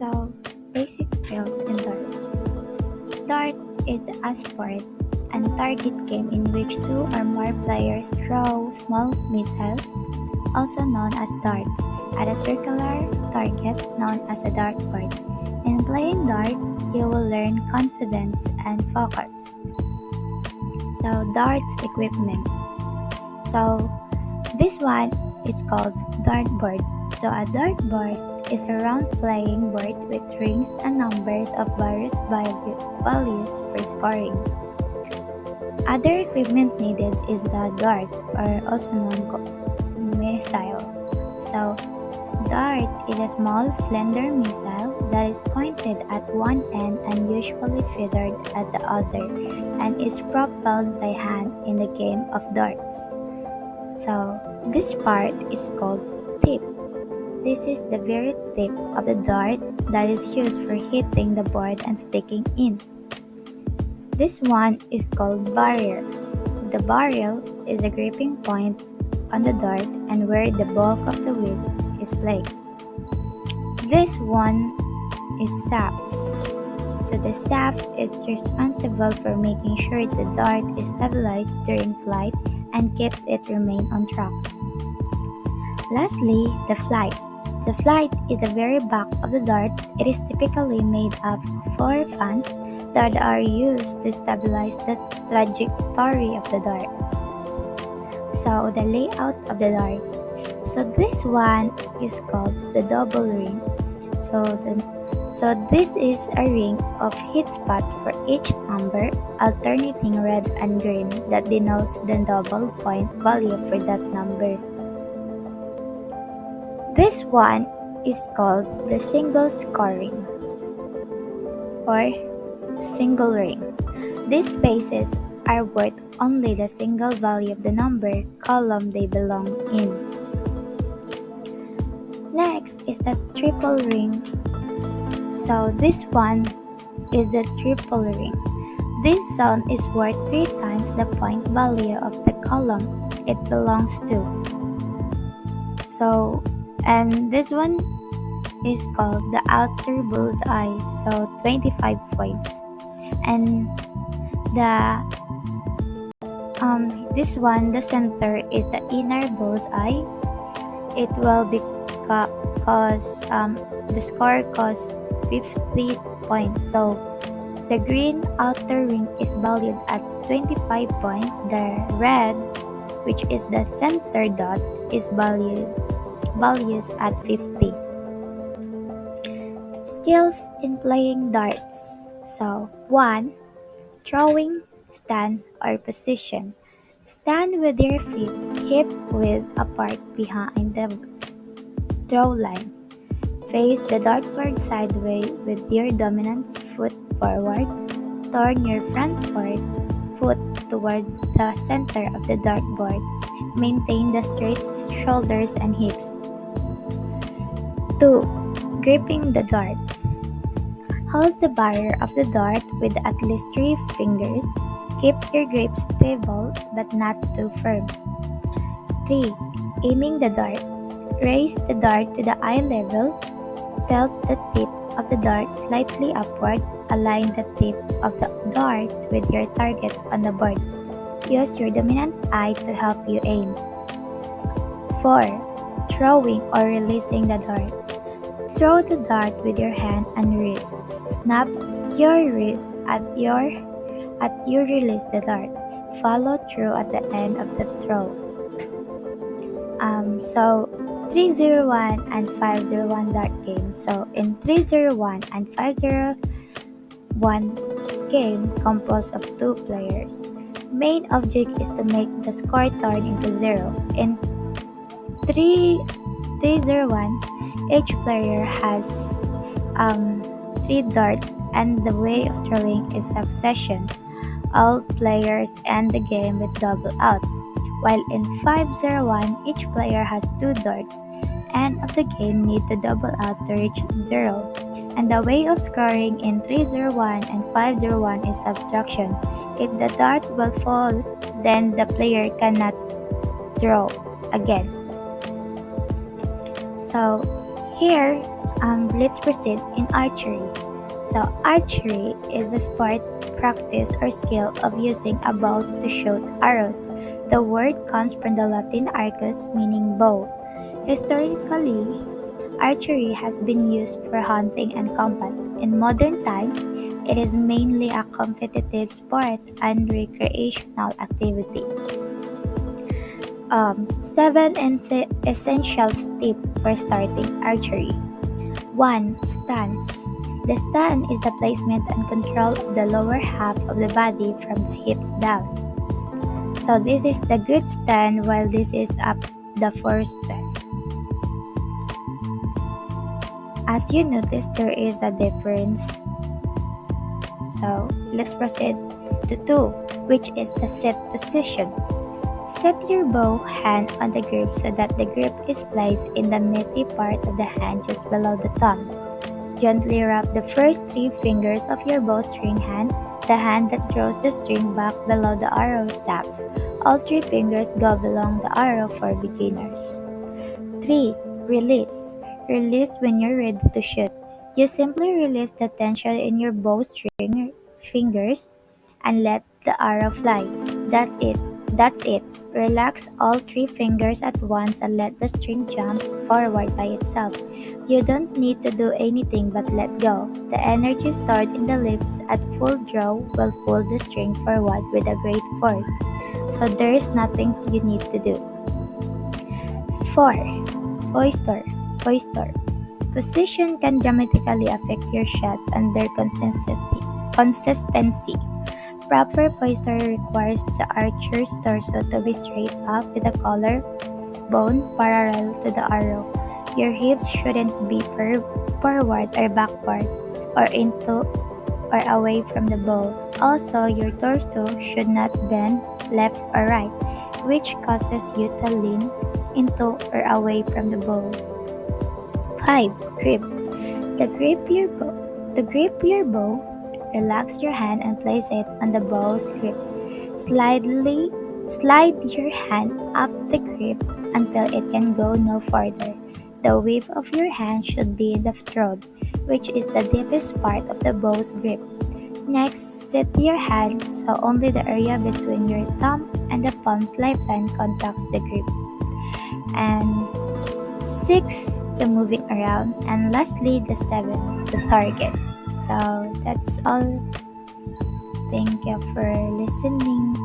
So, basic skills in dart. Dart is a sport and target game in which two or more players throw small missiles, also known as darts, at a circular target known as a dartboard. In playing dart, you will learn confidence and focus. So, darts equipment. So, this one is called dartboard. So, a dartboard is a round playing board with rings and numbers of various values for scoring. Other equipment needed is the dart, or also known missile. So, dart is a small, slender missile that is pointed at one end and usually feathered at the other, and is propelled by hand in the game of darts. So, this part is called tip. This is the very tip of the dart that is used for hitting the board and sticking in. This one is called barrel. The barrel is the gripping point on the dart and where the bulk of the wind is placed. This one is shaft. So the shaft is responsible for making sure the dart is stabilized during flight and keeps it remain on track. Lastly, the flight. The flight is the very back of the dart. It is typically made of 4 fans that are used to stabilize the trajectory of the dart. So the layout of the dart. So this one is called the double ring. So this is a ring of hit spot for each number, alternating red and green, that denotes the double point value for that number. This one is called the single scoring or single ring. These spaces are worth only the single value of the number column they belong in. Next is the triple ring. So this one is the triple ring. This zone is worth 3 times the point value of the column it belongs to. And this one is called the outer bullseye, so 25 points. And this one, the center, is the inner bullseye. It will be the score costs 50 points. So the green outer ring is valued at 25 points. The red, which is the center dot, is values at 50. Skills in playing darts. So 1. Throwing, stand, or position. Stand with your feet hip width apart behind the throw line. Face the dartboard sideways with your dominant foot forward. Turn your front foot towards the center of the dartboard. Maintain the straight shoulders and hips. 2. Gripping the dart. Hold the barrier of the dart with at least 3 fingers. Keep your grip stable but not too firm. 3. Aiming the dart. Raise the dart to the eye level. Tilt the tip of the dart slightly upward. Align the tip of the dart with your target on the board. Use your dominant eye to help you aim. 4. Throwing or releasing the dart. Throw the dart with your hand and wrist. Snap your wrist as you release the dart. Follow through at the end of the throw. So 301 and 501 dart game. So in 301 and 501 game composed of 2 players. Main object is to make the score turn into 0. In 301, each player has 3 darts and the way of throwing is succession. All players end the game with double out. While in 501, each player has 2 darts. End of the game need to double out to reach 0. And the way of scoring in 301 and 501 is subtraction. If the dart will fall, then the player cannot throw again. So here Let's proceed in archery. So, archery is the sport, practice, or skill of using a bow to shoot arrows. The word comes from the Latin arcus, meaning bow. Historically, archery has been used for hunting and combat. In modern times, it is mainly a competitive sport and recreational activity. Seven essential tips for starting archery. 1. Stance. The stand is the placement and control of the lower half of the body from the hips down. So this is the good stand while this is up the first stand. As you notice, there is a difference. So let's proceed to 2, which is the sit position. Set your bow hand on the grip so that the grip is placed in the meaty part of the hand just below the thumb. Gently wrap the first 3 fingers of your bowstring hand, the hand that draws the string back below the arrow shaft. All 3 fingers go along the arrow for beginners. 3. Release. Release when you're ready to shoot. You simply release the tension in your bowstring fingers and let the arrow fly. That's it. That's it. Relax all 3 fingers at once and let the string jump forward by itself. You don't need to do anything but let go. The energy stored in the lips at full draw will pull the string forward with a great force. So there is nothing you need to do. 4. Posture. Posture. Position can dramatically affect your shot and their consistency. Proper posture requires the archer's torso to be straight up with the collar bone parallel to the arrow. Your hips shouldn't be forward or backward or into or away from the bow. Also, your torso should not bend left or right, which causes you to lean into or away from the bow. 5. Grip. To grip your bow, relax your hand and place it on the bow's grip. Slide your hand up the grip until it can go no further. The width of your hand should be the throat, which is the deepest part of the bow's grip. Next, set your hand so only the area between your thumb and the palm's lifeline contacts the grip. And 6, the moving around, and lastly the 7, the target. So that's all. Thank you for listening.